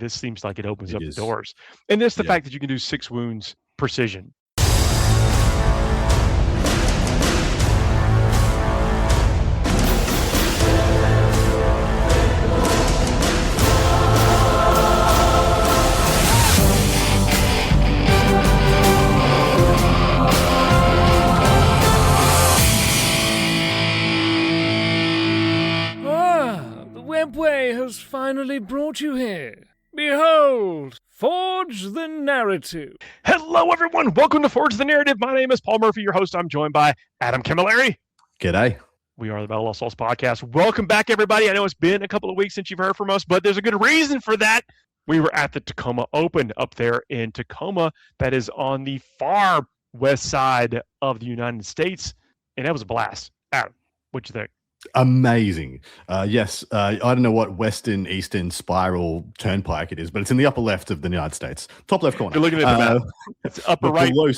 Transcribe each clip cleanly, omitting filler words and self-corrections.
this seems like it opens up the is. doors. And this the Yeah. fact that you can do 6 wounds precision. Webway has finally brought you here. Behold, Forge the Narrative. Hello, everyone. Welcome to Forge the Narrative. My name is Paul Murphy, your host. I'm joined by Adam Camilleri. G'day. We are the Battle of Souls podcast. Welcome back, everybody. I know it's been a couple of weeks since you've heard from us, but there's a good reason for that. We were at the Tacoma Open up there in Tacoma. That is on the far west side of the United States, and that was a blast. Adam, what'd you think? Amazing. Yes, I don't know what western, eastern spiral turnpike it is, but it's in the upper left of the United States. Top left corner. You're looking at the map. It's upper right. Below,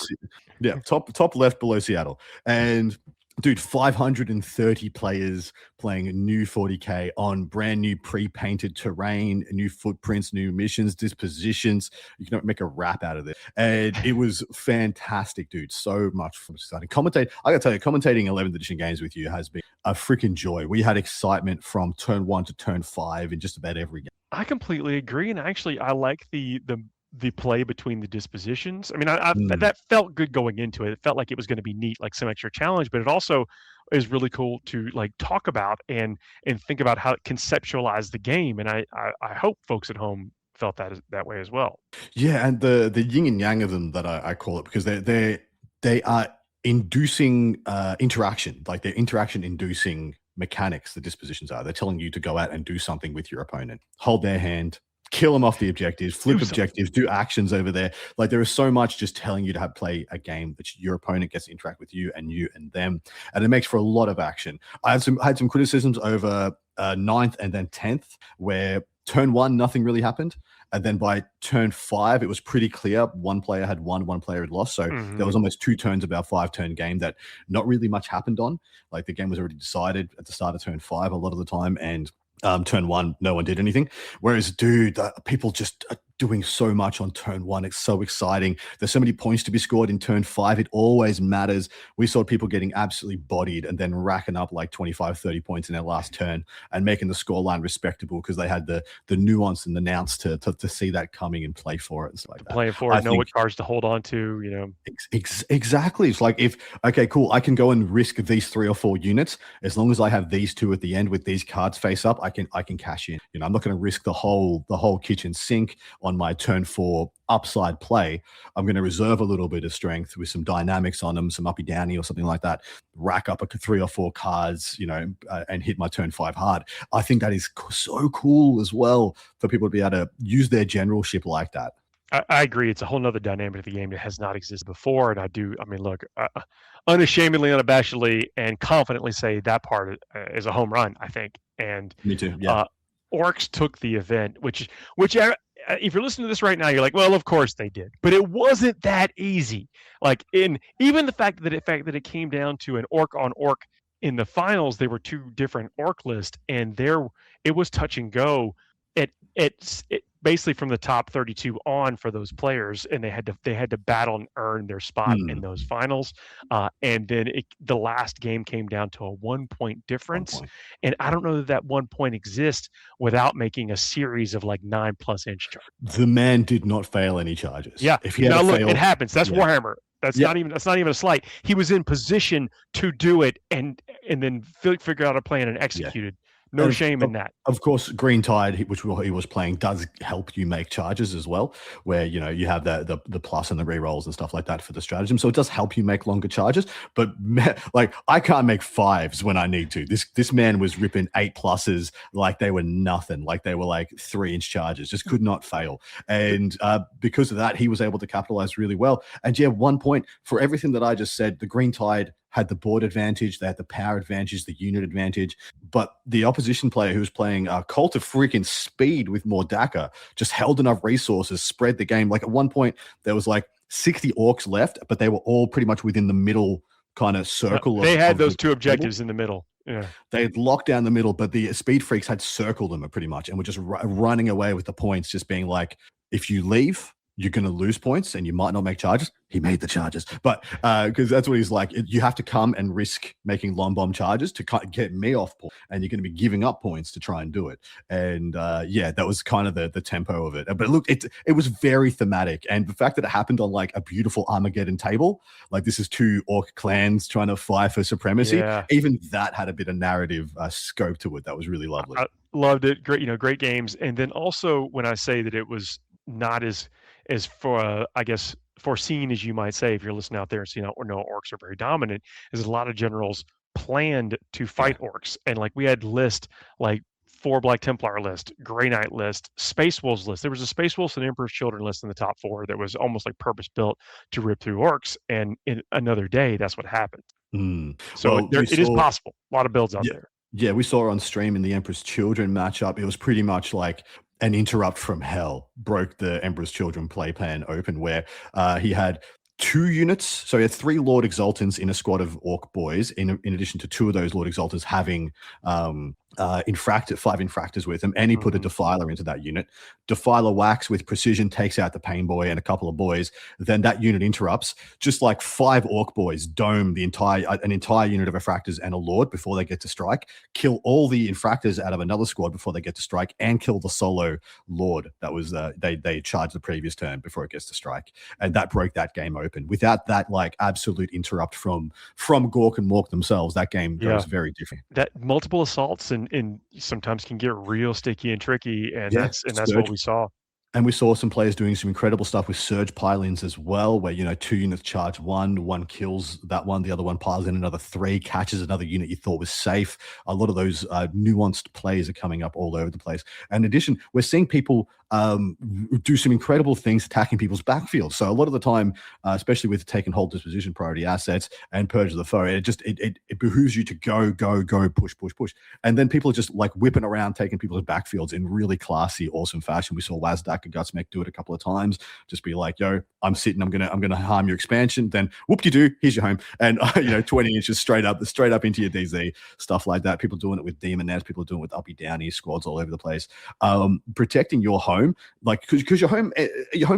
yeah, top left below Seattle. And dude, 530 players playing new 40K on brand new pre-painted terrain, new footprints, new missions, dispositions. You can make a rap out of it. And it was fantastic, dude. So much fun. I gotta tell you, commentating 11th edition games with you has been a freaking joy. We had excitement from turn 1 to turn 5 in just about every game. I completely agree. And actually, I like the play between the dispositions. I mean, that felt good going into it. It felt like it was going to be neat, like some extra challenge, but it also is really cool to like talk about and think about how it conceptualize the game. And I hope folks at home felt that way as well. Yeah, and the yin and yang of them that I call it, because they are inducing interaction, like they're interaction inducing mechanics. The dispositions are. They're telling you to go out and do something with your opponent, hold their hand, kill them off the objectives, flip objectives, do actions over there. Like there is so much just telling you to play a game that your opponent gets to interact with you and them. And it makes for a lot of action. I had some criticisms over 9th and then 10th, where turn 1, nothing really happened. And then by turn 5, it was pretty clear. One player had won, one player had lost. So there was almost 2 turns of our 5-turn game that not really much happened on. Like the game was already decided at the start of turn 5 a lot of the time. And turn 1, no one did anything. Whereas, dude, people just are doing so much on turn 1. It's so exciting. There's so many points to be scored in turn 5. It always matters. We saw people getting absolutely bodied and then racking up like 25, 30 points in their last turn and making the scoreline respectable because they had the nuance and the nous to see that coming and play for it and stuff like that. Play for it, know what cards to hold on to, you know. Exactly. It's like okay, cool, I can go and risk these 3 or 4 units as long as I have these 2 at the end with these cards face up. I can cash in. You know, I'm not going to risk the whole kitchen sink on my turn 4 upside play. I'm going to reserve a little bit of strength with some dynamics on them, some uppy downy or something like that. Rack up 3 or 4 cards, you know, and hit my turn 5 hard. I think that is so cool as well for people to be able to use their generalship like that. I agree. It's a whole nother dynamic of the game that has not existed before. And I mean, look, unashamedly, unabashedly, and confidently say that part is a home run, I think. And me too. Yeah. Orcs took the event, which if you're listening to this right now, you're like, well, of course they did, but it wasn't that easy. Like even the fact that it came down to an orc on orc in the finals, they were 2 different orc lists, and it was touch and go. It basically from the top 32 on for those players, and they had to battle and earn their spot in those finals. And then the last game came down to a 1-point difference. 1 point. And I don't know that 1 point exists without making a series of like 9+ inch charges. The man did not fail any charges. Yeah. If he had failed, it happens. That's Warhammer. That's not even a slight. He was in position to do it and then figure out a plan and executed. No shame in that. Of course, Green Tide, which he was playing, does help you make charges as well, where you know you have the plus and the rerolls and stuff like that for the stratagem. So it does help you make longer charges. But like I can't make 5s when I need to. This man was ripping 8+ like they were nothing, like they were like 3-inch charges, just could not fail. And because of that, he was able to capitalize really well. And yeah, 1 point for everything that I just said. The Green Tide had the board advantage, they had the power advantage, the unit advantage, but the opposition player who was playing Cult of freaking Speed with Mordaka just held enough resources, spread the game. Like at one point, there was like 60 orcs left, but they were all pretty much within the middle kind of circle. They had those 2 objectives in the middle. Yeah. They had locked down the middle, but the speed freaks had circled them pretty much and were just running away with the points, just being like, if you leave, you're going to lose points and you might not make charges. He made the charges, but because that's what he's like. You have to come and risk making long bomb charges to get me off point, and you're going to be giving up points to try and do it. And yeah, that was kind of the tempo of it. But look, it was very thematic, and the fact that it happened on like a beautiful Armageddon table, like this is two orc clans trying to fight for supremacy. Yeah. Even that had a bit of narrative scope to it. That was really lovely. I loved it. Great, great games. And then also when I say that it was not as for I guess foreseen as you might say, if you're listening out there and seeing or no orcs are very dominant, is a lot of generals planned to fight orcs, and like we had list like 4 Black Templar list, Grey Knight list, Space Wolves list. There was a Space Wolves and Emperor's Children list in the top 4 that was almost like purpose built to rip through orcs, and in another day that's what happened. So Well, it is possible. A lot of builds out there. Yeah, we saw on stream in the Emperor's Children matchup. It was pretty much like an interrupt from hell broke the Emperor's Children play plan open, where he had 2 units. So he had 3 Lord Exultants in a squad of Orc boys, in addition to 2 of those Lord Exultants having 5 infractors with him, and he put a Defiler into that unit. Defiler whacks with precision, takes out the Pain Boy and a couple of boys. Then that unit interrupts. Just like 5 Orc boys dome an entire unit of infractors and a Lord before they get to strike, kill all the infractors out of another squad before they get to strike, and kill the solo Lord that was they charged the previous turn before it gets to strike, and that broke that game open. Without that like absolute interrupt from Gork and Mork themselves, that game goes very different. That multiple assaults and sometimes can get real sticky and tricky, and that's what we saw. And we saw some players doing some incredible stuff with surge pile-ins as well, where, 2 units charge one kills that one, the other one piles in another 3, catches another unit you thought was safe. A lot of those nuanced plays are coming up all over the place. And in addition, we're seeing people do some incredible things attacking people's backfield. So a lot of the time, especially with take and hold disposition priority assets and purge of the foe, it behooves you to go, push. And then people are just like whipping around, taking people's backfields in really classy, awesome fashion. We saw Wazdak and Gutsmech do it a couple of times. Just be like, yo, I'm sitting, I'm gonna harm your expansion. Then whoop-de-doo, here's your home. And 20 inches straight up into your DZ, stuff like that. People doing it with Demon Nets, people doing it with uppy downy squads all over the place. Protecting your home, like because your home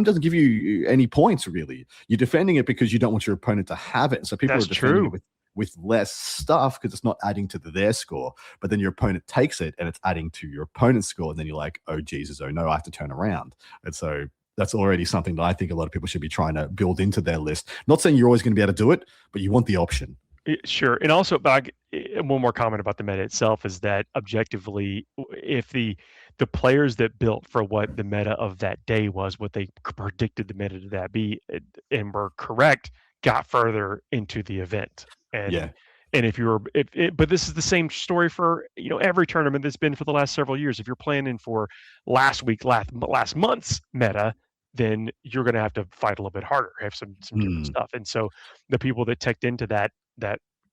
doesn't give you any points really. You're defending it because you don't want your opponent to have it. So people are defending it with less stuff because it's not adding to their score. But then your opponent takes it and it's adding to your opponent's score, and then you're like, oh Jesus, oh no, I have to turn around. And so that's already something that I think a lot of people should be trying to build into their list. Not saying you're always going to be able to do it, but you want the option. Sure. And also, but one more comment about the meta itself is that objectively, if the players that built for what the meta of that day was, what they predicted the meta to that be, and were correct, got further into the event. And and but this is the same story for every tournament that's been for the last several years. If you're planning for last month's meta, then you're going to have to fight a little bit harder, have some different stuff. And so the people that teched into that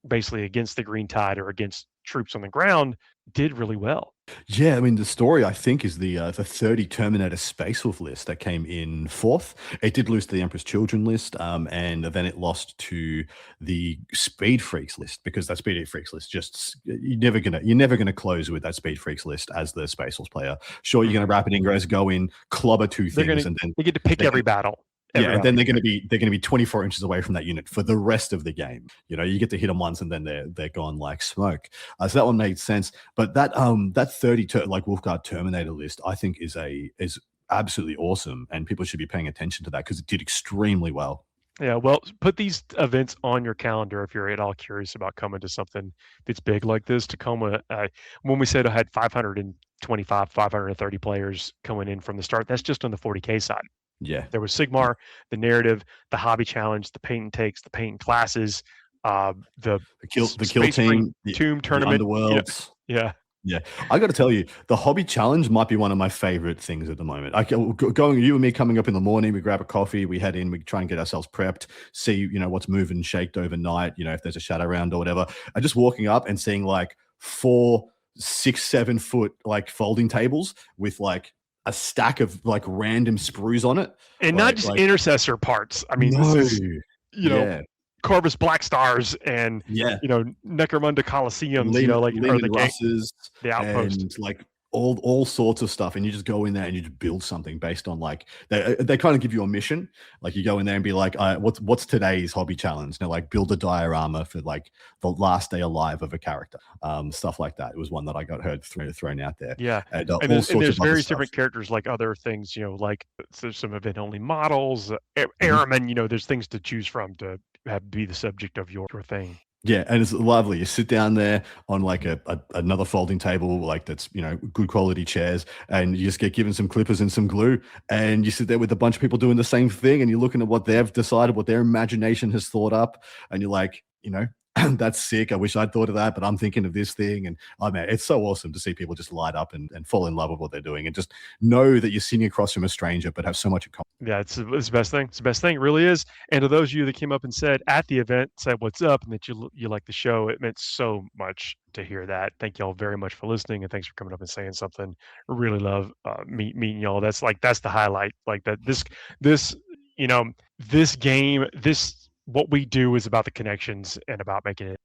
basically against the green tide or against troops on the ground did really well. Yeah, I mean, the story, I think, is the 30 Terminator Space Wolf list that came in 4th. It did lose to the Emperor's Children list, and then it lost to the Speed Freaks list, because that Speed Freaks list you're never gonna close with that Speed Freaks list as the Space Wolf player. Sure, you're gonna rapid ingress, go in, clobber 2 things, and then they get to pick every battle. And then they're going to be 24 inches away from that unit for the rest of the game. You get to hit them once, and then they're gone like smoke. So that one made sense. But that 30 like Wolfguard Terminator list, I think is absolutely awesome, and people should be paying attention to that because it did extremely well. Yeah, well, put these events on your calendar if you're at all curious about coming to something that's big like this. Tacoma, when we said I had 525, 530 players coming in from the start, that's just on the 40K side. Yeah, there was Sigmar, the narrative, the hobby challenge, the paint and takes, the paint and classes, the kill team, tomb tournament, the Underworlds. Yeah. I got to tell you, the hobby challenge might be one of my favorite things at the moment. You and me coming up in the morning, we grab a coffee, we head in, we try and get ourselves prepped, see what's moving and shaked overnight, if there's a shadow round or whatever, and just walking up and seeing like 4, 6, 7 foot like folding tables with like a stack of like random sprues on it, and not just intercessor parts. I mean, this is Corvus Black Stars and Yeah, Necromunda Coliseums, Lehman Russes the outpost. and like all sorts of stuff, and you just go in there and you just build something based on like they kind of give you a mission. Like you go in there and be like, what's today's hobby challenge? Like build a diorama for like the last day alive of a character, stuff like that. It was one that I got heard thrown out there. Yeah, and there's various different characters, like other things, like there's some event only models, airmen. There's things to choose from to be the subject of your thing. Yeah, and it's lovely. You sit down there on like another folding table, like that's good quality chairs, and you just get given some clippers and some glue, and you sit there with a bunch of people doing the same thing, and you're looking at what they've decided, what their imagination has thought up, and you're like, that's sick. I wish I'd thought of that, but I'm thinking of this thing. And man, it's so awesome to see people just light up and fall in love with what they're doing, and just know that you're sitting across from a stranger, but have so much in common. Yeah, it's the best thing. It's the best thing. It really is. And to those of you that came up and said at the event, said what's up, and that you like the show, it meant so much to hear that. Thank y'all very much for listening, and thanks for coming up and saying something. I really love meeting y'all. That's the highlight. Like that. This game, what we do is about the connections and about making it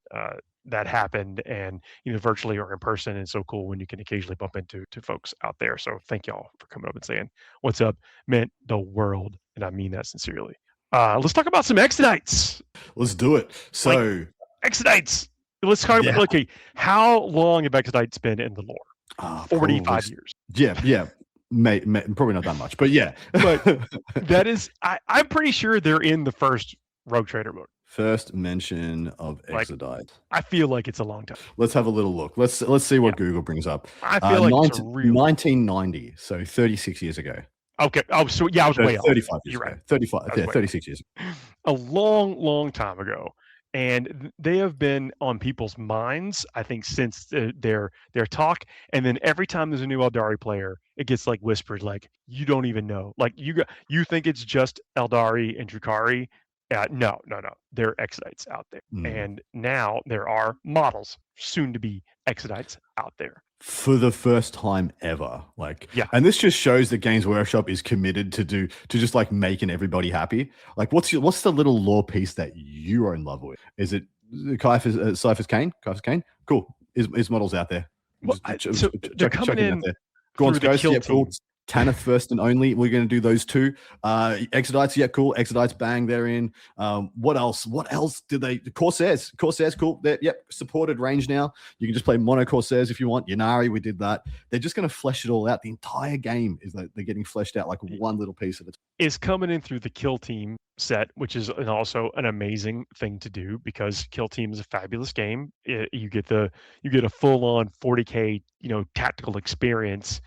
that happen, and virtually or in person. And so cool when you can occasionally bump into folks out there. So thank y'all for coming up and saying what's up. Meant the world, and I mean that sincerely. Let's talk about some Exodites. Let's do it. So Exodites. Let's talk about how long have Exodites been in the lore? 45 years. Yeah. Probably not that much, but yeah. But that is, I'm pretty sure they're in the first Rogue Trader book. First mention of Exodites. I feel like it's a long time. Let's have a little look. Let's see what Google brings up. I feel like it's 1990, so 36 years ago. Okay. Oh, so yeah, I was way off. 35 years You're ago. right. 35. Yeah, 36 years ago. A long time ago. And they have been on people's minds, I think, since their talk. And then every time there's a new Eldari player, it gets like whispered, like you don't even know. Like you think it's just Eldari and Drukhari. No. There are Exodites out there. And now there are models, soon to be Exodites out there. For the first time ever. And this just shows that Games Workshop is committed to just like making everybody happy. Like what's the little lore piece that you are in love with? Is it Cypher's Kane? Cool. Is models out there? Well, so they're coming in. Gorn's Ghost, yeah, cool. Tanith first and only. We're going to do those two. Exodites, yeah, cool. Exodites, bang, they're in. What else? What else did they? Corsairs, cool. Yep, supported range now. You can just play mono Corsairs if you want. Yanari, we did that. They're just going to flesh it all out. The entire game is like they're getting fleshed out like one little piece of it. Is coming in through the Kill Team set, which is also an amazing thing to do because Kill Team is a fabulous game. You get a full-on 40K, tactical experience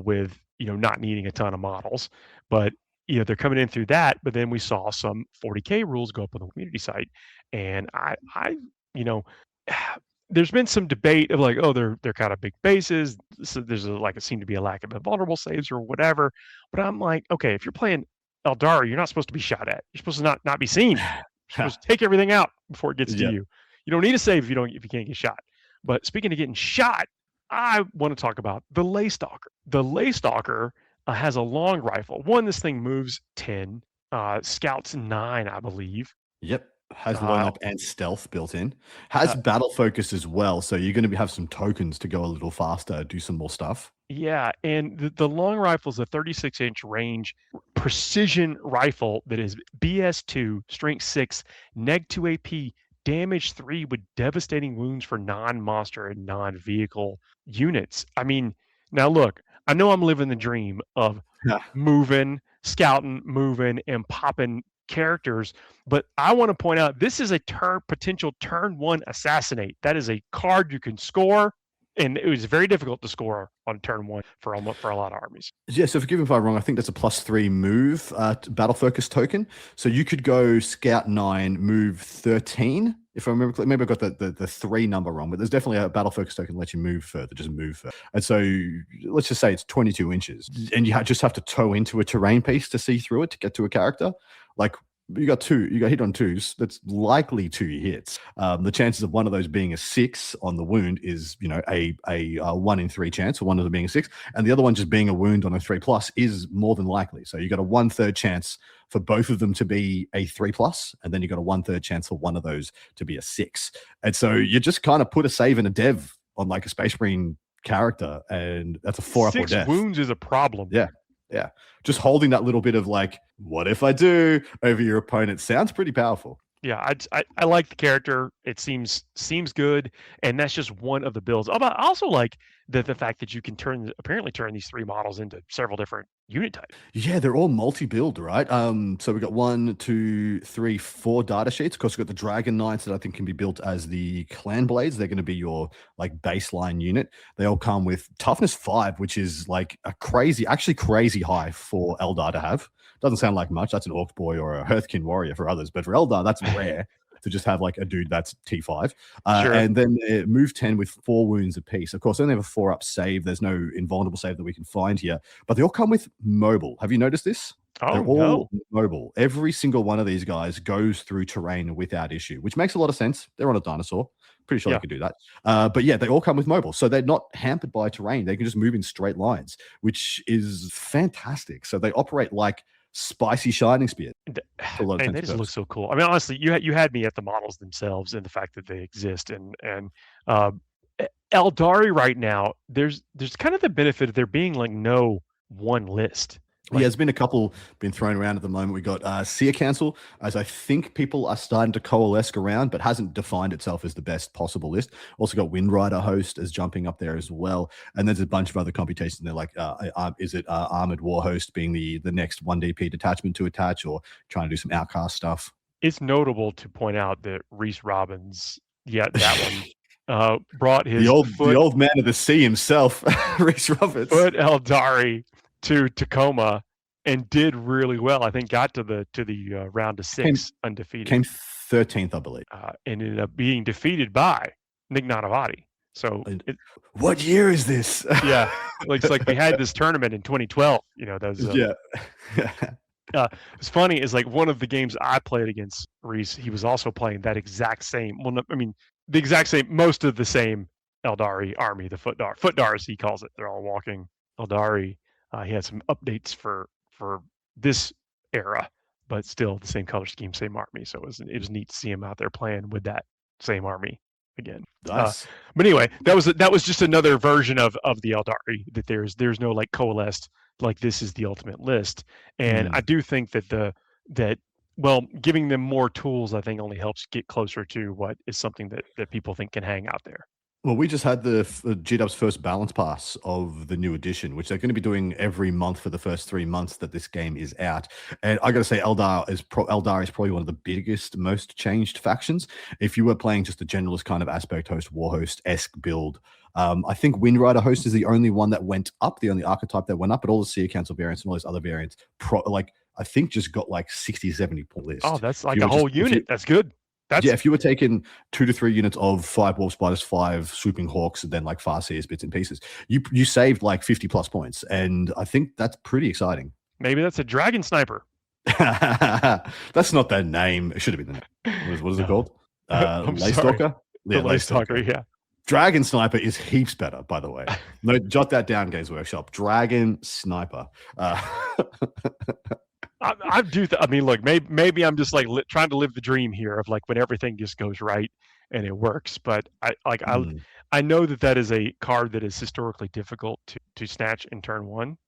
with not needing a ton of models, but they're coming in through that. But then we saw some 40K rules go up on the community site, and I there's been some debate of like, oh, they're kind of big bases, so there's it seemed to be a lack of invulnerable saves or whatever. But I'm like, okay, if you're playing Eldari, you're not supposed to be shot at. You're supposed to not be seen. You're supposed to take everything out before it gets to you. You don't need a save if you can't get shot. But speaking of getting shot, I want to talk about the Ley Stalker. The Ley Stalker has a long rifle. This thing moves 10, scouts 9, I believe. Yep. Has line-up and stealth built in. Has battle focus as well, so you're going to have some tokens to go a little faster, do some more stuff. Yeah, and the long rifle is a 36-inch range precision rifle that is BS2, strength 6, neg 2 AP, damage 3 with devastating wounds for non-monster and non-vehicle units. I mean, now look, I know I'm living the dream of moving, scouting, moving, and popping characters, but I want to point out this is a potential turn 1 assassinate. That is a card you can score, and it was very difficult to score on turn 1 for a lot of armies. Yeah, so forgive me if I'm wrong, I think that's a +3 move battle focus token. So you could go scout 9, move 13. If I remember, maybe I got the 3 number wrong, but there's definitely a battle focus token that lets you move further, just move further. And so let's just say it's 22 inches, and you just have to tow into a terrain piece to see through it to get to a character. Like, you got hit on twos. That's likely two hits. The chances of one of those being a 6 on the wound is, a 1 in 3 chance for one of them being a 6, and the other one just being a wound on a 3+ is more than likely. So you got a 1/3 chance for both of them to be a 3+, and then you got a 1/3 chance for one of those to be a 6. And so you just kind of put a save and a dev on like a Space Marine character, and that's a 4 up or 6 death. wounds is a problem. Yeah. Just holding that little bit of like, what if I do over your opponent sounds pretty powerful. Yeah, I like the character. It seems good, and that's just one of the builds. I also like the fact that you can apparently turn these 3 models into several different unit types. Yeah, they're all multi-build, right? So we've got 1, 2, 3, 4 data sheets. Of course, we've got the Dragon Knights that I think can be built as the Clan Blades. They're going to be your like baseline unit. They all come with toughness 5, which is like actually crazy high for Eldar to have. Doesn't sound like much. That's an Orc Boy or a Hearthkin Warrior for others, but for Eldar, that's rare to just have like a dude that's T5. Sure. And then move 10 with 4 wounds apiece. Of course, they only have a 4-up save. There's no invulnerable save that we can find here, but they all come with mobile. Have you noticed this? Oh, they're all mobile. Every single one of these guys goes through terrain without issue, which makes a lot of sense. They're on a dinosaur. Pretty sure they could do that. But yeah, they all come with mobile. So they're not hampered by terrain. They can just move in straight lines, which is fantastic. So they operate like spicy shining spear. And they just look so cool. I mean, honestly, you had me at the models themselves and the fact that they exist. And Eldari right now, there's kind of the benefit of there being like no one list. Yeah, there's been a couple been thrown around at the moment. We got Seer Council, as I think people are starting to coalesce around, but hasn't defined itself as the best possible list. Also got Windrider Host as jumping up there as well. And there's a bunch of other computations. They're like, is it Armored War Host being the next 1DP detachment to attach, or trying to do some outcast stuff? It's notable to point out that Reese Robbins, that one, brought his the old man of the sea himself, Reese Roberts, put Eldari to Tacoma and did really well. I think got to the round of 6 undefeated. Came 13th, I believe. And ended up being defeated by Nick Nanavati. So what year is this? Yeah, it's like we had this tournament in 2012. It's funny is like one of the games I played against Reese, he was also playing that exact same. Well, no, I mean the exact same, most of the same Eldari army, the Footdars he calls it. They're all walking Eldari. He had some updates for this era, but still the same color scheme, same army. So it was neat to see him out there playing with that same army again. Nice. But anyway, that was just another version of the Eldari, that there's no like coalesced like this is the ultimate list. And I do think that giving them more tools, I think, only helps get closer to what is something that people think can hang out there. Well, we just had the GW's first balance pass of the new edition, which they're going to be doing every month for the first 3 months that this game is out. And I got to say, Eldar is probably one of the biggest, most changed factions. If you were playing just a generalist kind of aspect host, war host-esque build, I think Windrider Host is the only one that went up, the only archetype that went up, but all the Seer Council variants and all these other variants, I think just got like 60, 70 point list. Oh, that's like a whole unit. That's good. If you were taking 2 to 3 units of 5 Wolf Spiders, 5 Swooping Hawks, and then like Farseers bits and pieces, you saved like 50 plus points. And I think that's pretty exciting. Maybe that's a Dragon Sniper. That's not their name. It should have been the name. What is it called? Lay Stalker? Yeah, Lay Stalker, yeah. Dragon Sniper is heaps better, by the way. No, jot that down, Games Workshop. Dragon Sniper. I mean, look, maybe I'm just like trying to live the dream here of like when everything just goes right and it works. But I know that is a card that is historically difficult to snatch in turn 1,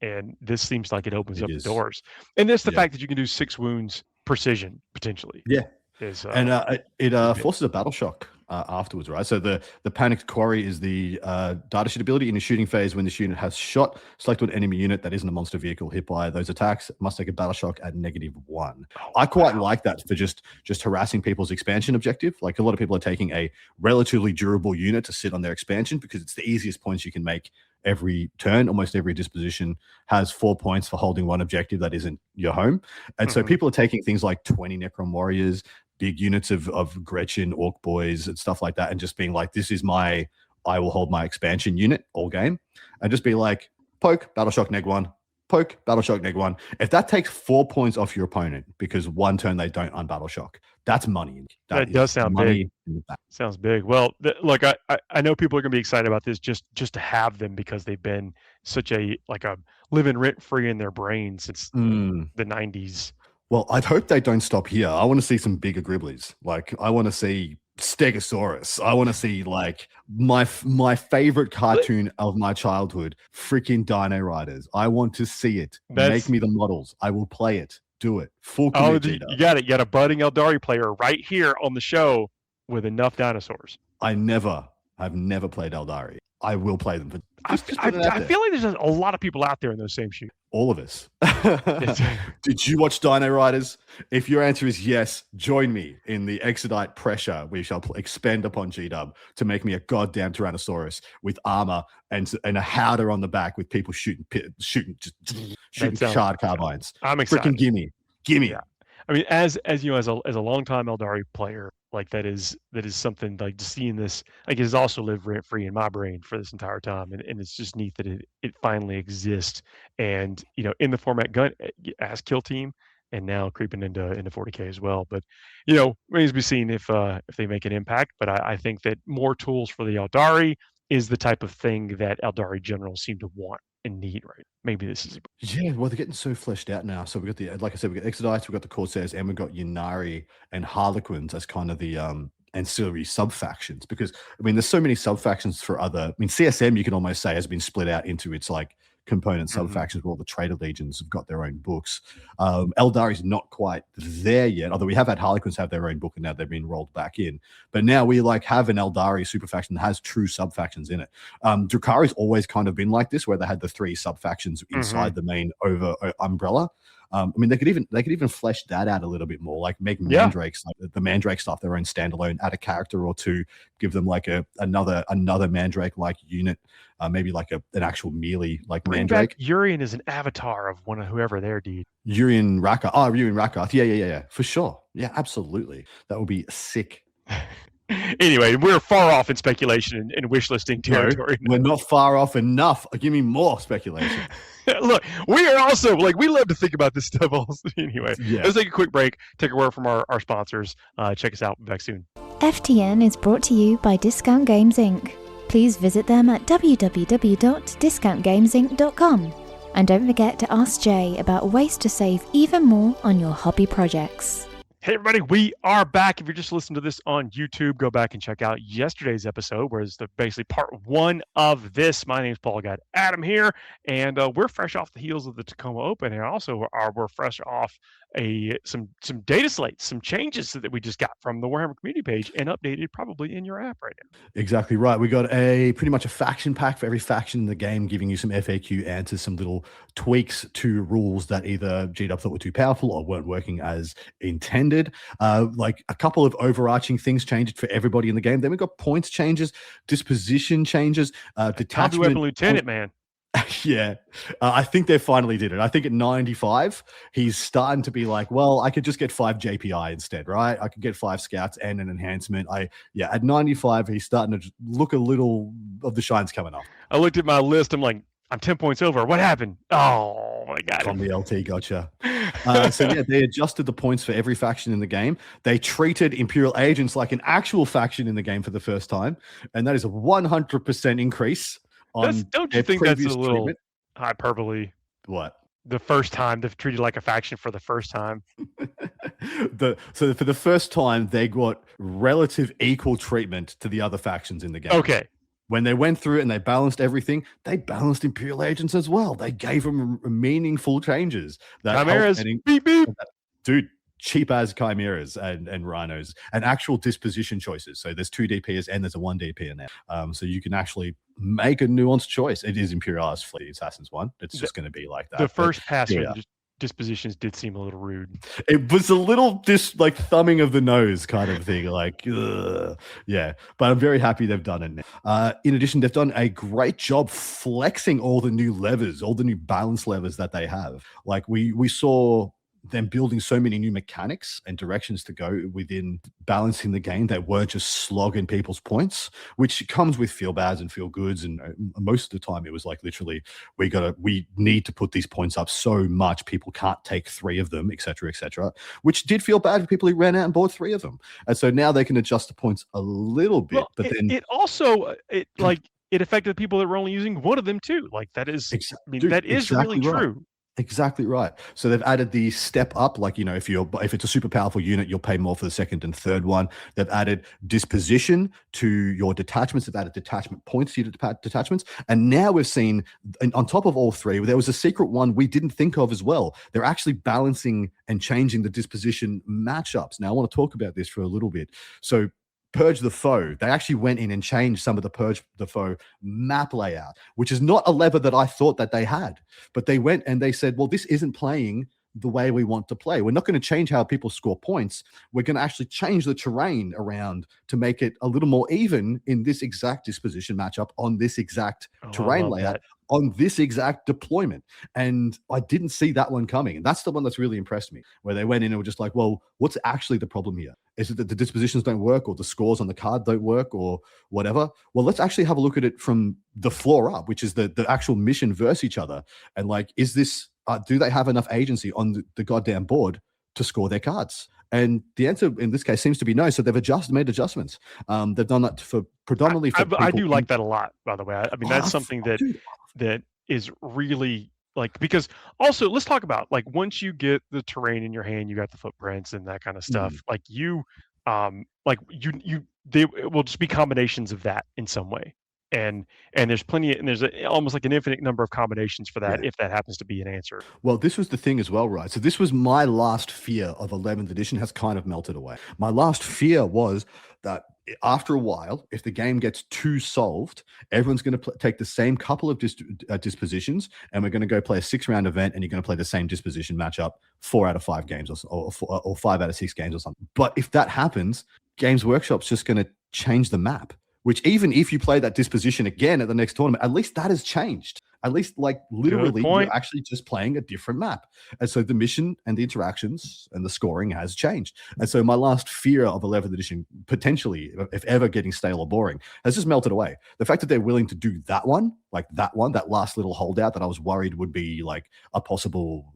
and this seems like it opens up the doors. And that's the fact that you can do 6 wounds precision potentially. Yeah, it forces a battle shock afterwards, right? So the Panicked Quarry is the data sheet ability. In a shooting phase, when this unit has shot, select an enemy unit that isn't a monster vehicle hit by those attacks, must take a battle shock at -1. I quite like that for just harassing people's expansion objective. Like a lot of people are taking a relatively durable unit to sit on their expansion because it's the easiest points you can make every turn. Almost every disposition has 4 points for holding one objective that isn't your home. And so people are taking things like 20 Necron Warriors, big units of Gretchen, Orc Boys, and stuff like that, and just being like, this is I will hold my expansion unit all game, and just be like, poke, battle shock, -1, poke, battle shock, -1. If that takes 4 points off your opponent because one turn they don't unbattle shock, that's money. That does sound money big. in the back. Sounds big. Well, look, I know people are going to be excited about this just to have them because they've been such a living rent free in their brain since the 90s. Well, I'd hope they don't stop here. I want to see some bigger Gribblies. Like, I want to see Stegosaurus. I want to see like my favorite cartoon of my childhood, freaking Dino Riders. I want to see it. Make me the models. I will play it. Do it. Full commit, you got it. You got a budding Eldari player right here on the show with enough dinosaurs. I've never played Eldari. I will play them. I feel like there's a lot of people out there in those same shoes. All of us. Did you watch Dino Riders? If your answer is yes, join me in the Exodite pressure we shall expend upon G-Dub to make me a goddamn Tyrannosaurus with armor and a howder on the back with people shooting shard carbines. I'm excited. Freaking gimme. Yeah. I mean, as you know, as a longtime Eldari player, like that is something like seeing this, like it has also lived rent free in my brain for this entire time, and it's just neat that it finally exists, and you know, in the format gun as kill team, and now creeping into 40K as well. But you know, remains to be seen if they make an impact. But I think that more tools for the Eldari is the type of thing that Eldari generals seem to want and need, right? Maybe this is well, they're getting so fleshed out now. So we got like I said, we got Exodites, we got the Corsairs, and we got Ynnari and Harlequins as kind of the ancillary sub factions. Because I mean, there's so many sub factions for other. I mean, CSM you can almost say has been split out into its like component sub factions where all the Trader Legions have got their own books. Eldari's not quite there yet, although we have had Harlequins have their own book and now they've been rolled back in. But now we like have an Eldari super faction that has true sub factions in it. Drukhari's always kind of been like this, where they had the 3 sub factions inside the main umbrella. I mean, they could even flesh that out a little bit more, like make mandrakes, like the mandrake stuff, their own standalone, add a character or two, give them like another mandrake like unit, maybe like an actual melee like mandrake. Urian is an avatar of whoever there, dude. Urian Raka. Oh, Urian Raka. Yeah, for sure. Yeah, absolutely. That would be sick. Anyway, we're far off in speculation and wish listing territory. No, we're not far off enough. Give me more speculation. Look, we are also we love to think about this stuff also. Anyway, let's take a quick break, take a word from our sponsors. Check us out. Back soon. FTN is brought to you by Discount Games Inc. Please visit them at www.discountgamesinc.com. And don't forget to ask Jay about ways to save even more on your hobby projects. Hey everybody, we are back. If you're just listening to this on YouTube, go back and check out yesterday's episode, where it's basically part 1 of this. My name's Paul. I got Adam here, and we're fresh off the heels of the Tacoma Open, and also we're fresh off some data slates, some changes that we just got from the Warhammer community page and updated probably in your app right now. Exactly right. We got pretty much a faction pack for every faction in the game, giving you some FAQ answers, some little tweaks to rules that either G-Dub thought were too powerful or weren't working as intended. Like a couple of overarching things changed for everybody in the game. Then we got points changes, disposition changes, detachment. Weapon Lieutenant, man. Yeah, I think they finally did it. I think at 95, he's starting to be like, well, I could just get 5 JPI instead, right? I could get 5 scouts and an enhancement. At 95, he's starting to look a little of the shine's coming off. I looked at my list. I'm like, I'm 10 points over. What happened? Oh my God. From the LT, gotcha. They adjusted the points for every faction in the game. They treated Imperial Agents like an actual faction in the game for the first time. And that is a 100% increase. Don't you think that's a little hyperbole? What? The first time they've treated like a faction for the first time. So for the first time, they got relative equal treatment to the other factions in the game. Okay. When they went through and they balanced everything, they balanced Imperial Agents as well. They gave them meaningful changes. Chimeras, beep, beep. Dude, cheap as chimeras and rhinos, and actual disposition choices. So there's 2 DPs and there's a 1 DP in there. So you can actually make a nuanced choice. It is Imperialis Fleet Assassins 1. It's just going to be like that. The first pass dispositions did seem a little rude. It was a little thumbing of the nose kind of thing, like yeah. But I'm very happy they've done it now. In addition, they've done a great job flexing all the new levers, all the new balance levers that they have. Like we saw them building so many new mechanics and directions to go within balancing the game that were just slogging people's points, which comes with feel bads and feel goods. And most of the time it was like literally, we need to put these points up so much people can't take 3 of them, etc., which did feel bad for people who ran out and bought 3 of them. And so now they can adjust the points a little bit, Well, but then it also it affected the people that were only using one of them too. Like that is, that is really true. Exactly right. So they've added the step up, like, if it's a super powerful unit, you'll pay more for the second and third one. They've added disposition to your detachments. They've added detachment points to your detachments. And now we've seen, on top of all 3, there was a secret one we didn't think of as well. They're actually balancing and changing the disposition matchups. Now I want to talk about this for a little bit. So Purge the Foe, they actually went in and changed some of the Purge the Foe map layout, which is not a lever that I thought that they had. But they went and they said, well, this isn't playing the way we want to play. We're not going to change how people score points. We're going to actually change the terrain around to make it a little more even in this exact disposition matchup on this exact terrain layout. On this exact deployment. And I didn't see that one coming. And that's the one that's really impressed me, where they went in and were just like, well, what's actually the problem here? Is it that the dispositions don't work, or the scores on the card don't work, or whatever? Well, let's actually have a look at it from the floor up, which is the actual mission versus each other. And like, is this, do they have enough agency on the goddamn board to score their cards? And the answer in this case seems to be no. So they've made adjustments. They've done that for predominantly for I do like that a lot, by the way. I mean, that's something that is really like, because also let's talk about, like, once you get the terrain in your hand, you got the footprints and that kind of stuff. Like they will just be combinations of that in some way. And there's almost like an infinite number of combinations for that, if that happens to be an answer. Well, this was the thing as well, right? So this was my last fear of 11th edition, has kind of melted away. My last fear was that after a while, if the game gets too solved, everyone's going to take the same couple of dispositions, and we're going to go play a 6-round event, and you're going to play the same disposition matchup 4 out of 5 games or 5 out of 6 games or something. But if that happens, Games Workshop's just going to change the map. Which, even if you play that disposition again at the next tournament, at least that has changed. At least, like, literally, you're actually just playing a different map. And so the mission and the interactions and the scoring has changed. And so my last fear of 11th edition, potentially, if ever getting stale or boring, has just melted away. The fact that they're willing to do that last little holdout that I was worried would be like a possible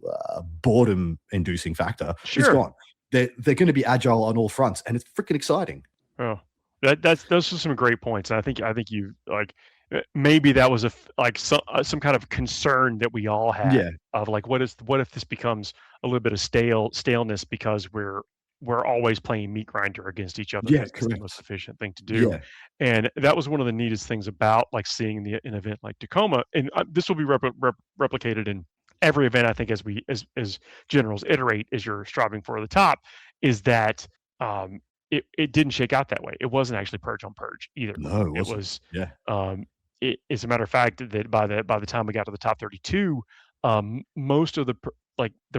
boredom-inducing factor, is gone. They're going to be agile on all fronts, and it's freaking exciting. Oh. Those are some great points. And I think you, like, maybe that was some kind of concern that we all had of like, what if this becomes a little bit of staleness because we're always playing meat grinder against each other. Yeah, it's the most efficient thing to do. And that was one of the neatest things about like seeing an event like Tacoma, and this will be replicated in every event. I think as generals iterate, as you're striving for the top, is that it didn't shake out that way. It wasn't actually purge on purge either. No, it was. As a matter of fact, that by the time we got to the top 32, most of the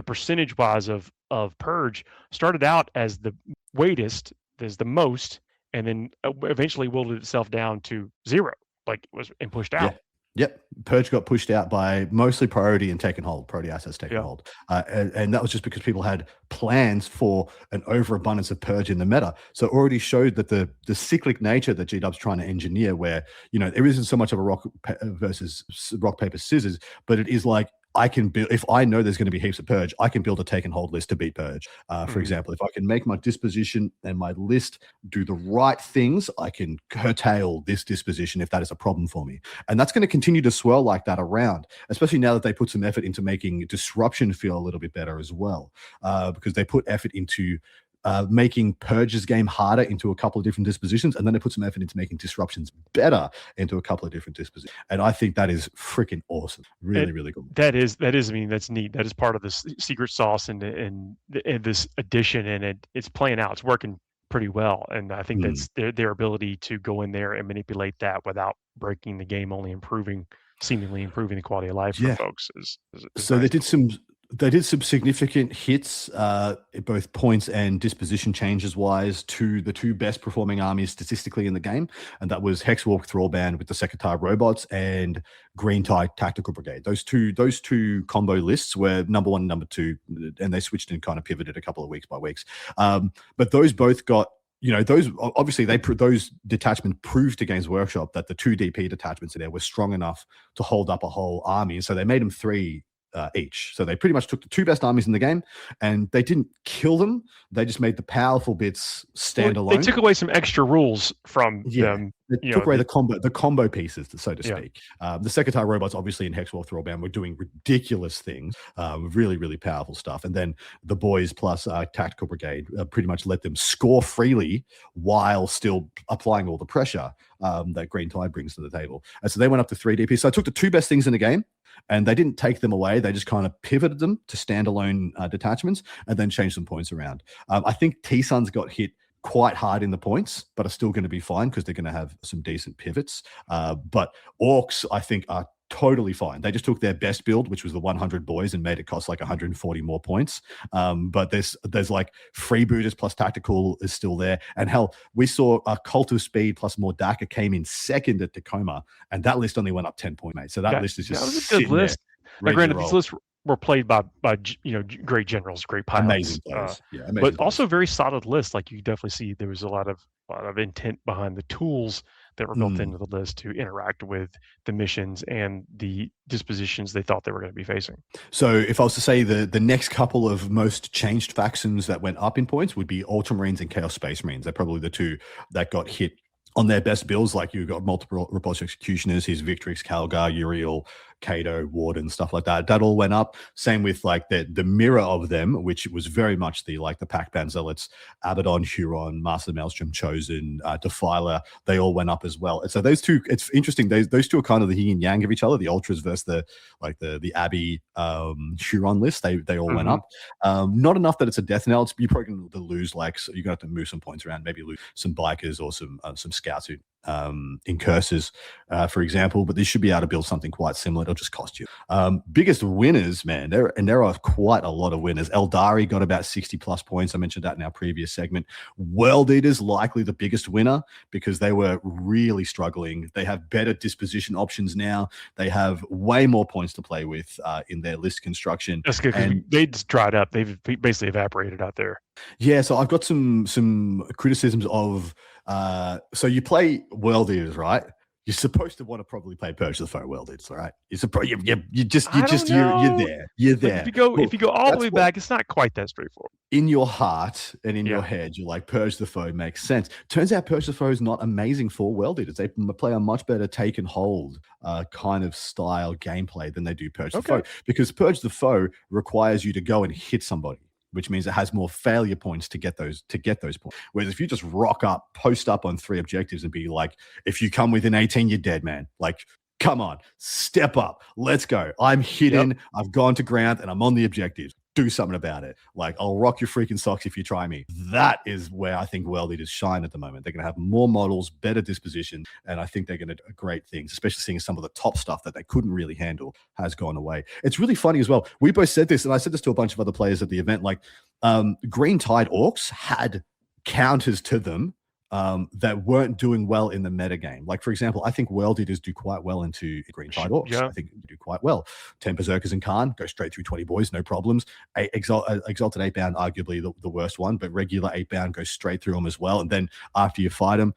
percentage wise of purge started out as the weightest, as the most, and then eventually whittled itself down to 0, like it was, and pushed out. Yep. Purge got pushed out by mostly priority and taken hold, priority assets taken hold. And that was just because people had plans for an overabundance of Purge in the meta. So it already showed that the cyclic nature that GW's trying to engineer, where, there isn't so much of a rock versus rock, paper, scissors, but it is like, I can build, if I know there's going to be heaps of Purge, I can build a take and hold list to beat Purge. For example, if I can make my disposition and my list do the right things, I can curtail this disposition if that is a problem for me. And that's going to continue to swirl like that around, especially now that they put some effort into making disruption feel a little bit better as well, because they put effort into making Purge's game harder into a couple of different dispositions, and then they put some effort into making disruptions better into a couple of different dispositions. And I think that is freaking awesome. Really good. That is, I mean, that's neat. That is part of this secret sauce and this addition, and it's playing out. It's working pretty well. And I think that's their ability to go in there and manipulate that without breaking the game, only seemingly improving the quality of life for folks. So nice. They did some significant hits, both points and disposition changes wise, to the two best performing armies statistically in the game, and that was Hexwalk Thrallband with the Secretary robots and Green Tide Tactical Brigade. Those two combo lists were number one and number two, and they switched and kind of pivoted a couple of weeks by weeks. But those both got. Those obviously those detachments proved to Games Workshop that the two DP detachments in there were strong enough to hold up a whole army, and so they made them 3 each. So they pretty much took the two best armies in the game, and they didn't kill them. They just made the powerful bits stand alone. They took away some extra rules from them. They took away the combo pieces, so to speak. The Secretary robots, obviously in Hexwall Thrallbound, were doing ridiculous things, really, really powerful stuff. And then the boys plus Tactical Brigade pretty much let them score freely while still applying all the pressure that Green Tide brings to the table. And so they went up to 3 DP. So I took the two best things in the game, and they didn't take them away. They just kind of pivoted them to standalone detachments and then changed some points around. I think T-Suns got hit quite hard in the points, but are still going to be fine because they're going to have some decent pivots. But Orcs, I think, are totally fine. They just took their best build, which was the 100 boys, and made it cost like 140 more points. But there's like freebooters plus tactical is still there. And hell, we saw a Cult of Speed plus more DACA came in second at Tacoma, and that list only went up 10 points, mate. So that list is just that was a good list. Now, granted, these lists were played by great generals, great pilots, amazing players, amazing but also very solid lists. Like you definitely see there was a lot of intent behind the tools that were built into the list to interact with the missions and the dispositions they thought they were going to be facing. So if I was to say the next couple of most changed factions that went up in points would be Ultramarines and Chaos Space Marines. They're probably the two that got hit on their best builds. Like you've got multiple Repulsor Executioners, his Victrix, Calgar, Uriel, Cato, Warden, stuff like that. That all went up. Same with like the mirror of them, which was very much the Pac Band Zealots, Abaddon, Huron, Master Maelstrom, Chosen, Defiler. They all went up as well. And so those two, it's interesting. Those two are kind of the yin and yang of each other. The Ultras versus the Abbey Huron list. They all went up. Not enough that it's a death knell. You're probably going to lose so you're going to have to move some points around. Maybe lose some bikers or some scouts who in curses, for example, but this should be able to build something quite similar. It'll just cost you. Biggest winners, man, there are quite a lot of winners. Eldari got about 60 plus points. I mentioned that in our previous segment. World Eaters, likely the biggest winner because they were really struggling. They have better disposition options now. They have way more points to play with in their list construction. That's good, because they just dried up. They've basically evaporated out there. Yeah, so I've got some criticisms of so you play World Eaters, right? You're supposed to want to probably play Purge the Foe World Eaters, right? You're there. You're there. Like if you go all the way back, it's not quite that straightforward. In your heart and in your head, you're like, Purge the Foe makes sense. Turns out Purge the Foe is not amazing for World Eaters. They play a much better take and hold kind of style gameplay than they do Purge the Foe, because Purge the Foe requires you to go and hit somebody, which means it has more failure points to get those points. Whereas if you just rock up, post up on 3 objectives and be like, if you come within 18, you're dead, man. Like, come on, step up. Let's go. I'm hidden. I've gone to ground and I'm on the objectives. Do something about it. Like, I'll rock your freaking socks if you try me. That is where I think World Eaters shine at the moment. They're going to have more models, better disposition, and I think they're going to do great things, especially seeing some of the top stuff that they couldn't really handle has gone away. It's really funny as well. We both said this, and I said this to a bunch of other players at the event, like Green Tide Orcs had counters to them that weren't doing well in the meta game. Like, for example, I think World Eaters do quite well into Green Tide Orcs. I think they do quite well. 10 Berserkers and Khan go straight through 20 boys, no problems. Exalted 8-bound, arguably the worst one, but regular 8-bound goes straight through them as well. And then after you fight them,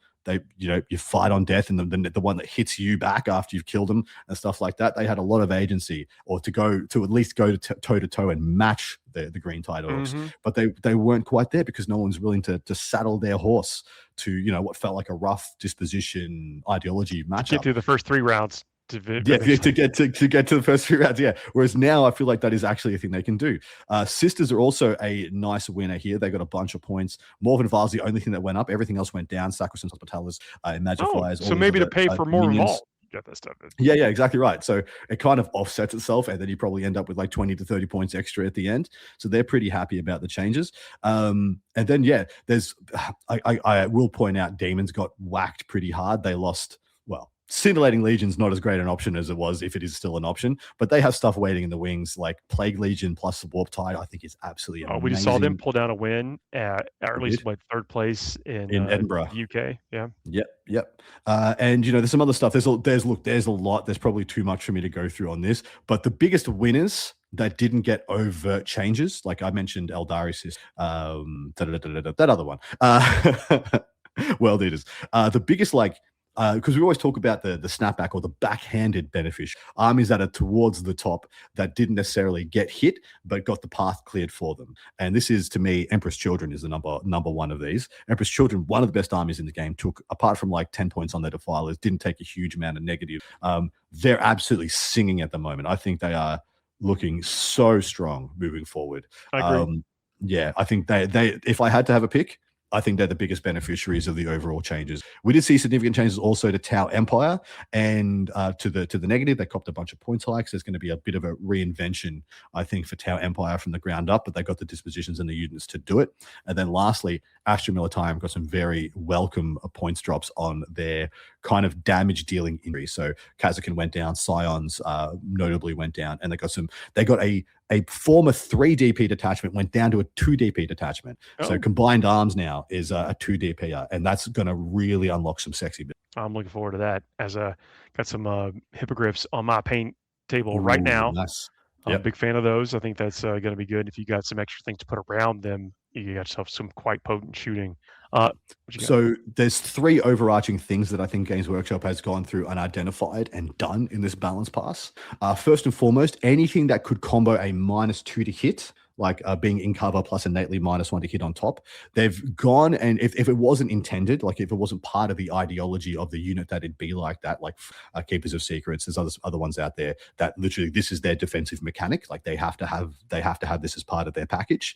you fight on death, and the one that hits you back after you've killed them and stuff like that. They had a lot of agency, or to at least go toe to toe and match the Green Tide Orcs, but they weren't quite there because no one's willing to saddle their horse to what felt like a rough disposition ideology matchup. Get through the first 3 rounds. To get to the first 3 rounds, Whereas now I feel like that is actually a thing they can do. Sisters are also a nice winner here. They got a bunch of points. Morven Var's the only thing that went up. Everything else went down. Sacrosanct Hospitalis, Imagifiers. So maybe to pay for more vault. Got that stuff. Yeah, exactly right. So it kind of offsets itself, and then you probably end up with like 20 to 30 points extra at the end. So they're pretty happy about the changes. And then there's I will point out Demons got whacked pretty hard. They lost. Well, Scintillating Legion's not as great an option as it was, if it is still an option, but they have stuff waiting in the wings, like Plague Legion plus Warp Tide. I think is absolutely amazing. We just saw them pull down a win or at least third place in Edinburgh, UK. Yeah. Yep. And there's some other stuff. There's a lot. There's probably too much for me to go through on this, but the biggest winners that didn't get overt changes, like I mentioned, Eldaris, that other one, World Eaters. The biggest, because we always talk about the snapback or the backhanded beneficial armies that are towards the top that didn't necessarily get hit but got the path cleared for them. And this is, to me, Empress Children is the number one of these. Empress Children, one of the best armies in the game, took, apart from 10 points on their defilers, didn't take a huge amount of negative. They're absolutely singing at the moment. I think they are looking so strong moving forward. I agree. Yeah, I think they if I had to have a pick, I think they're the biggest beneficiaries of the overall changes. We did see significant changes also to Tau Empire, and to the negative, they copped a bunch of points hikes. There's going to be a bit of a reinvention, I think, for Tau Empire from the ground up, but they got the dispositions and the units to do it. And then lastly, Astra Militarum got some very welcome points drops on their kind of damage dealing injury. So Kazakin went down, Scions notably went down, and they got a former 3 DP detachment went down to a 2 DP detachment. So combined arms now is a 2 DP, and that's going to really unlock some sexy bits. I'm looking forward to that. Got some hippogriffs on my paint table right now. Nice. I'm a big fan of those. I think that's going to be good. If you got some extra things to put around them, you got yourself some quite potent shooting. So there's 3 overarching things that I think Games Workshop has gone through and identified and done in this balance pass. First and foremost, anything that could combo a -2 to hit, like being in cover plus innately -1 to hit on top. They've gone, and if it wasn't intended, like if it wasn't part of the ideology of the unit, that it'd be like that, like Keepers of Secrets, there's other ones out there that literally this is their defensive mechanic. Like they have to have this as part of their package.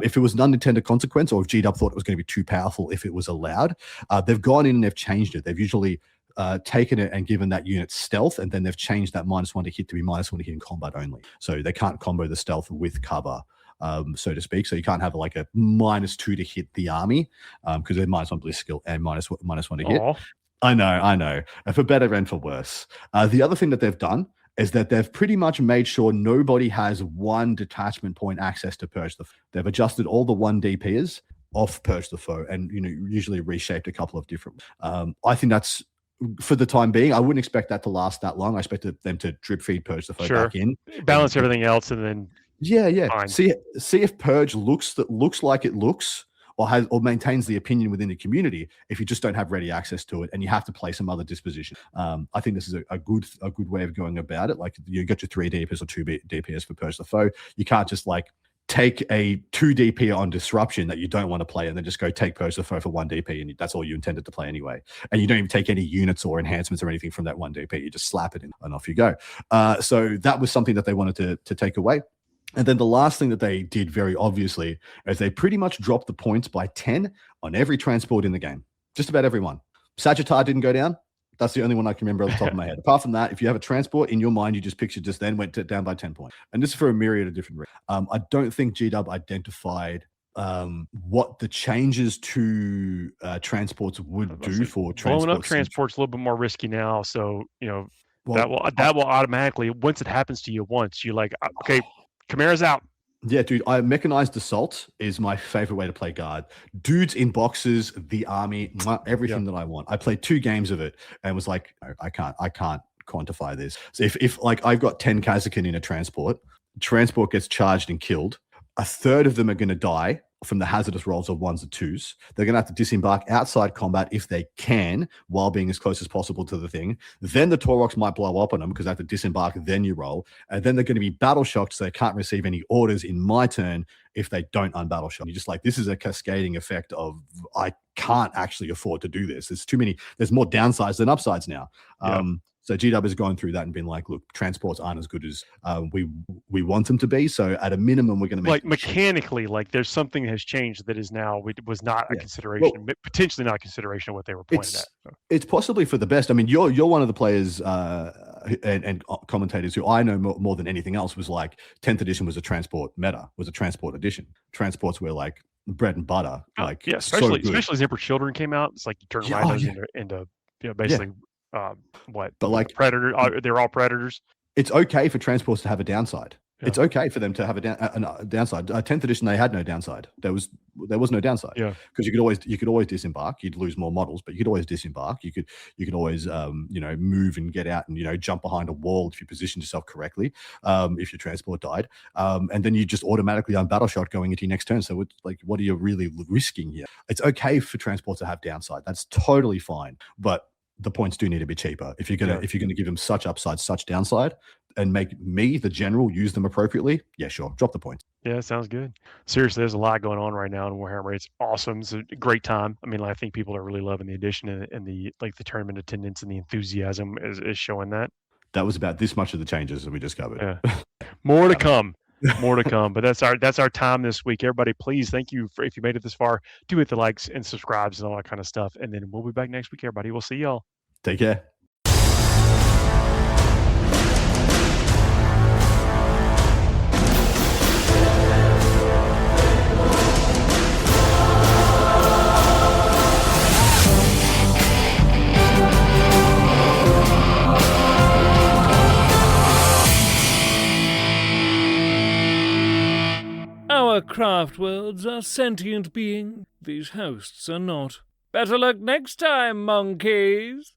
If it was an unintended consequence, or if GW thought it was going to be too powerful if it was allowed, they've gone in and they've changed it. They've usually taken it and given that unit stealth, and then they've changed that -1 to hit to be -1 to hit in combat only. So they can't combo the stealth with cover, so to speak. So you can't have like a -2 to hit the army, because they're -1 bliss skill and -1 to hit. I know. For better and for worse. The other thing that they've done is that they've pretty much made sure nobody has 1 detachment point access to Purge the Foe. They've adjusted all the 1 DPs off Purge the Foe, and usually reshaped a couple of different. I think that's, for the time being, I wouldn't expect that to last that long. I expected them to drip feed Purge the Foe back in, balance everything else, and then fine. See if Purge looks like it looks, or maintains the opinion within the community. If you just don't have ready access to it and you have to play some other disposition, I think this is a good way of going about it. Like you got your 3 DPS or 2 DPS for Purge the Foe. You can't just take a 2 DP on disruption that you don't want to play and then just go take Purge the Foe for 1 DP, and that's all you intended to play anyway. And you don't even take any units or enhancements or anything from that 1 DP. You just slap it in and off you go. So that was something that they wanted to take away. And then the last thing that they did very obviously is they pretty much dropped the points by 10 on every transport in the game. Just about everyone. Sagittar didn't go down. That's the only one I can remember off the top of my head. Apart from that, if you have a transport in your mind, you just picture just then went down by 10 points. And this is for a myriad of different reasons. I don't think GW identified what the changes to transports would do for transports. Blowing up transport's a little bit more risky now. So, that will automatically, once it happens to you once, you're like, okay, Chimera's out. Yeah, dude, mechanized assault is my favorite way to play guard. Dudes in boxes, the army, everything that I want. I played 2 games of it and was like, no, I can't quantify this. So if like I've got 10 Kazakin in a transport gets charged and killed, a third of them are going to die from the hazardous rolls of 1s or 2s. They're going to have to disembark outside combat if they can, while being as close as possible to the thing. Then the Taurox might blow up on them because they have to disembark, then you roll. And then they're going to be battle shocked, so they can't receive any orders in my turn if they don't unbattle shock. You're just like, this is a cascading effect of, I can't actually afford to do this. There's more downsides than upsides now. So GW has gone through that and been like, look, transports aren't as good as we want them to be. So at a minimum, we're going to make mechanically, there's something that has changed that is now was not a consideration, potentially not a consideration of what they were pointing at. So. It's possibly for the best. I mean, you're one of the players and commentators who I know more than anything else was like 10th edition was a transport meta, was a transport edition. Transports were like bread and butter. Especially as Emperor Children came out. It's like you turn rhinos into basically what? But like Predator, they're all predators. it's okay for transports to have a downside. Yeah. It's okay for them to have a downside. 10th edition, they had no downside. There was no downside. Yeah. Because you could always disembark. You'd lose more models, but you could always disembark. You could always move and get out and jump behind a wall if you positioned yourself correctly. If your transport died, and then you just automatically on battle shot going into your next turn. So it's like, what are you really risking here? It's okay for transports to have downside. That's totally fine, but the points do need to be cheaper if you're gonna give them such upside, such downside, and make me the general use them appropriately. Yeah, sure, drop the points. Yeah, sounds good. Seriously, there's a lot going on right now in Warhammer. It's awesome. It's a great time. I mean, I think people are really loving the addition and the the tournament attendance and the enthusiasm is showing that. That was about this much of the changes that we just covered. Yeah. More to come. More to come. But that's our time this week. Everybody, please, thank you if you made it this far. Do hit the likes and subscribes and all that kind of stuff. And then we'll be back next week, everybody. We'll see y'all. Take care. Our craft worlds are sentient beings. These hosts are not. Better luck next time, monkeys!